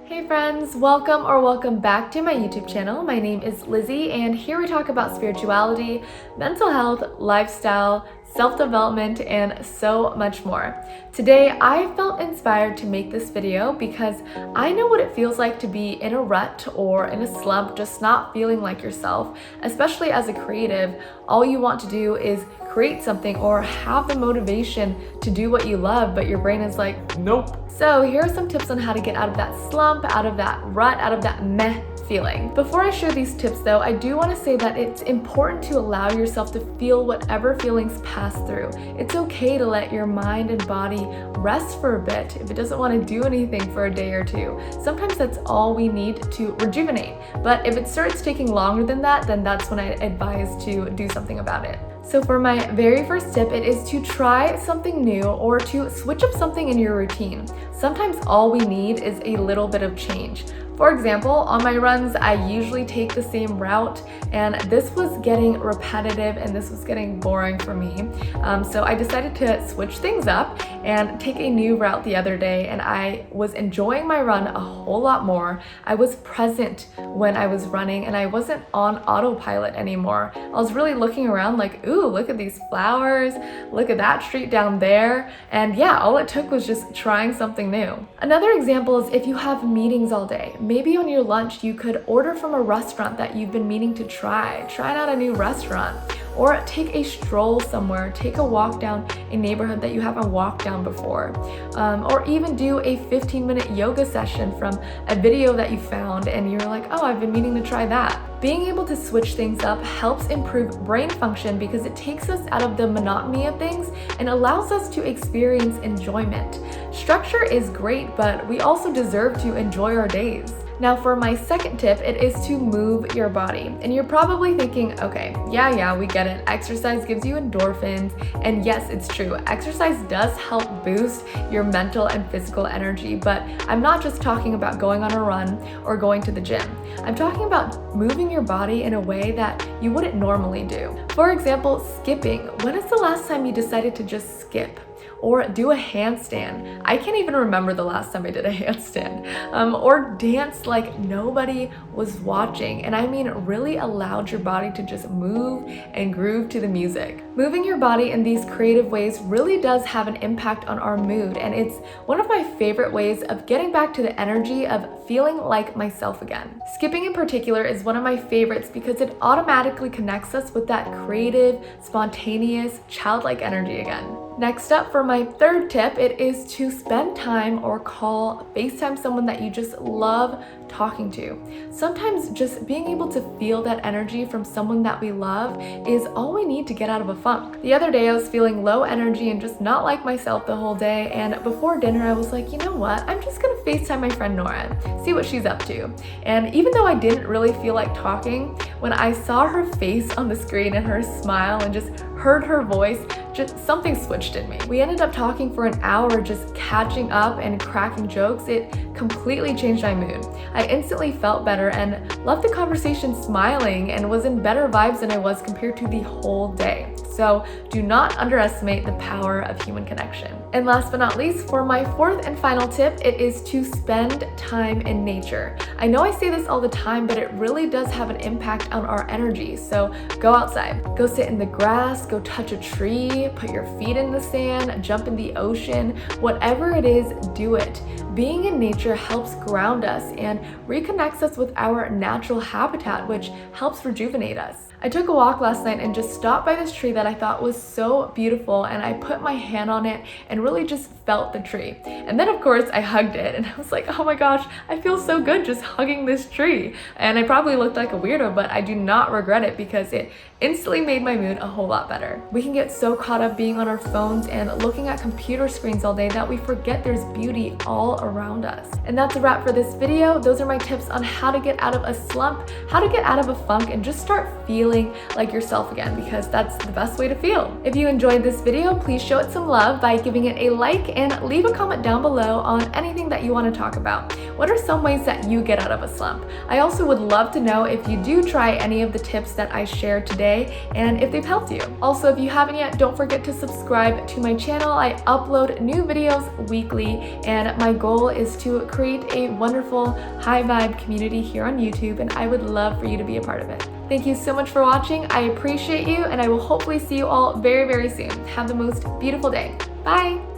Hey friends, welcome back to my YouTube channel. My name is Lizzie and here we talk about spirituality, mental health, lifestyle, self-development, and so much more. Today, I felt inspired to make this video because I know what it feels like to be in a rut or in a slump, just not feeling like yourself, especially as a creative. All you want to do is create something or have the motivation to do what you love, but your brain is like, nope. So here are some tips on how to get out of that slump, out of that rut, out of that meh feeling. Before I share these tips though, I do want to say that it's important to allow yourself to feel whatever feelings pass through. It's okay to let your mind and body rest for a bit if it doesn't want to do anything for a day or two. Sometimes that's all we need to rejuvenate. But if it starts taking longer than that, then that's when I advise to do something about it. So for my very first tip, it is to try something new or to switch up something in your routine. Sometimes all we need is a little bit of change. For example, on my runs, I usually take the same route, and this was getting repetitive and this was getting boring for me. So I decided to switch things up and take a new route the other day, and I was enjoying my run a whole lot more. I was present when I was running and I wasn't on autopilot anymore. I was really looking around like, ooh, look at these flowers, look at that street down there. And yeah, all it took was just trying something new. Another example is if you have meetings all day. Maybe on your lunch, you could order from a restaurant that you've been meaning to try out a new restaurant, or take a stroll somewhere, take a walk down a neighborhood that you haven't walked down before, or even do a 15-minute yoga session from a video that you found and you're like, oh, I've been meaning to try that. Being able to switch things up helps improve brain function because it takes us out of the monotony of things and allows us to experience enjoyment. Structure is great, but we also deserve to enjoy our days. Now for my second tip, it is to move your body. And you're probably thinking, okay, yeah, we get it. Exercise gives you endorphins. And yes, it's true. Exercise does help boost your mental and physical energy, but I'm not just talking about going on a run or going to the gym. I'm talking about moving your body in a way that you wouldn't normally do. For example, skipping. When is the last time you decided to just skip? Or do a handstand. I can't even remember the last time I did a handstand. Or dance like nobody was watching. And I mean really allowed your body to just move and groove to the music. Moving your body in these creative ways really does have an impact on our mood. And it's one of my favorite ways of getting back to the energy of feeling like myself again. Skipping in particular is one of my favorites because it automatically connects us with that creative, spontaneous, childlike energy again. Next up, for my third tip, it is to spend time or FaceTime someone that you just love talking to. Sometimes just being able to feel that energy from someone that we love is all we need to get out of a funk. The other day I was feeling low energy and just not like myself the whole day, and before dinner I was like, you know what, I'm just gonna FaceTime my friend Nora, see what she's up to. And even though I didn't really feel like talking, when I saw her face on the screen and her smile and just heard her voice, just something switched in me. We ended up talking for an hour, just catching up and cracking jokes. It completely changed my mood. I instantly felt better and left the conversation smiling and was in better vibes than I was compared to the whole day. So do not underestimate the power of human connection. And last but not least, for my fourth and final tip, it is to spend time in nature. I know I say this all the time, but it really does have an impact on our energy. So go outside, go sit in the grass, go touch a tree, put your feet in the sand, jump in the ocean, whatever it is, do it. Being in nature helps ground us and reconnects us with our natural habitat, which helps rejuvenate us. I took a walk last night and just stopped by this tree that I thought was so beautiful, and I put my hand on it and really just felt the tree. And then of course I hugged it and I was like, oh my gosh, I feel so good just hugging this tree. And I probably looked like a weirdo, but I do not regret it because it instantly made my mood a whole lot better. We can get so caught up being on our phones and looking at computer screens all day that we forget there's beauty all around us. And that's a wrap for this video. Those are my tips on how to get out of a slump, how to get out of a funk, and just start feeling feeling like yourself again, because that's the best way to feel. If you enjoyed this video, please show it some love by giving it a like and leave a comment down below on anything that you want to talk about. What are some ways that you get out of a slump? I also would love to know if you do try any of the tips that I shared today and if they've helped you. Also, if you haven't yet, don't forget to subscribe to my channel. I upload new videos weekly, and my goal is to create a wonderful high vibe community here on YouTube, and I would love for you to be a part of it. Thank you so much for watching. I appreciate you, and I will hopefully see you all very, very soon. Have the most beautiful day. Bye!